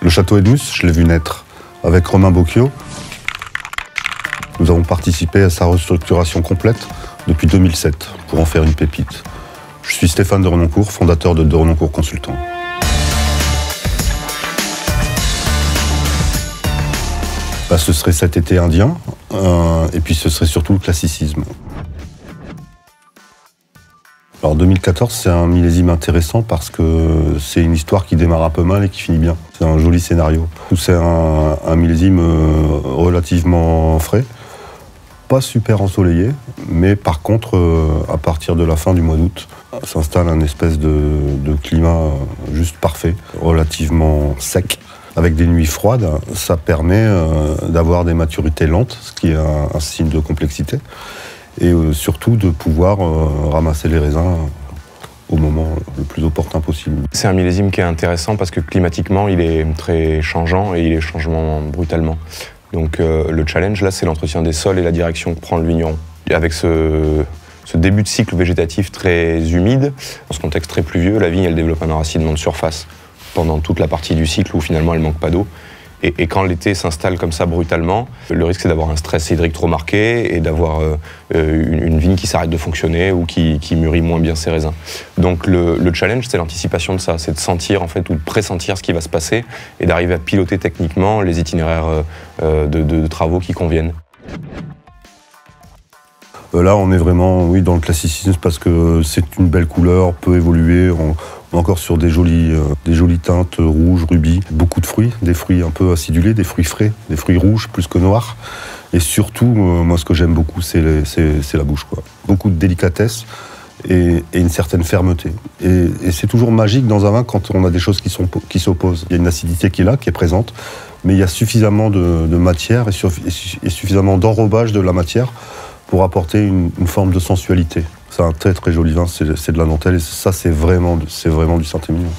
Le château Edmus, je l'ai vu naître avec Romain Bocchio. Nous avons participé à sa restructuration complète depuis 2007 pour en faire une pépite. Je suis Stéphane de Renoncourt, fondateur de Renoncourt Consultants. Ce serait cet été indien, et puis ce serait surtout le classicisme. Alors 2014, c'est un millésime intéressant parce que c'est une histoire qui démarre un peu mal et qui finit bien. C'est un joli scénario. C'est un millésime relativement frais, pas super ensoleillé, mais par contre, à partir de la fin du mois d'août, s'installe un espèce de climat juste parfait, relativement sec. Avec des nuits froides, ça permet d'avoir des maturités lentes, ce qui est un signe de complexité, et surtout de pouvoir ramasser les raisins au moment le plus opportun possible. C'est un millésime qui est intéressant parce que climatiquement, il est très changeant et il est changeant brutalement. Donc le challenge, là, c'est l'entretien des sols et la direction que prend le vigneron. Avec ce début de cycle végétatif très humide, dans ce contexte très pluvieux, la vigne, elle développe un enracinement de surface pendant toute la partie du cycle où finalement elle manque pas d'eau. Et quand l'été s'installe comme ça brutalement, le risque c'est d'avoir un stress hydrique trop marqué et d'avoir une vigne qui s'arrête de fonctionner ou qui mûrit moins bien ses raisins. Donc le challenge, c'est l'anticipation de ça, c'est de sentir en fait ou de pressentir ce qui va se passer et d'arriver à piloter techniquement les itinéraires de travaux qui conviennent. Là, on est vraiment dans le classicisme parce que c'est une belle couleur, peut évoluer. On est encore sur des jolies teintes rouges, rubis, beaucoup de fruits, des fruits un peu acidulés, des fruits frais, des fruits rouges plus que noirs. Et surtout, moi, ce que j'aime beaucoup, c'est la bouche, quoi. Beaucoup de délicatesse et une certaine fermeté. Et c'est toujours magique dans un vin quand on a des choses qui s'opposent. Il y a une acidité qui est là, qui est présente, mais il y a suffisamment de matière et suffisamment d'enrobage de la matière pour apporter une forme de sensualité. C'est un très très joli vin, c'est de la dentelle et ça c'est vraiment du Saint-Émilion.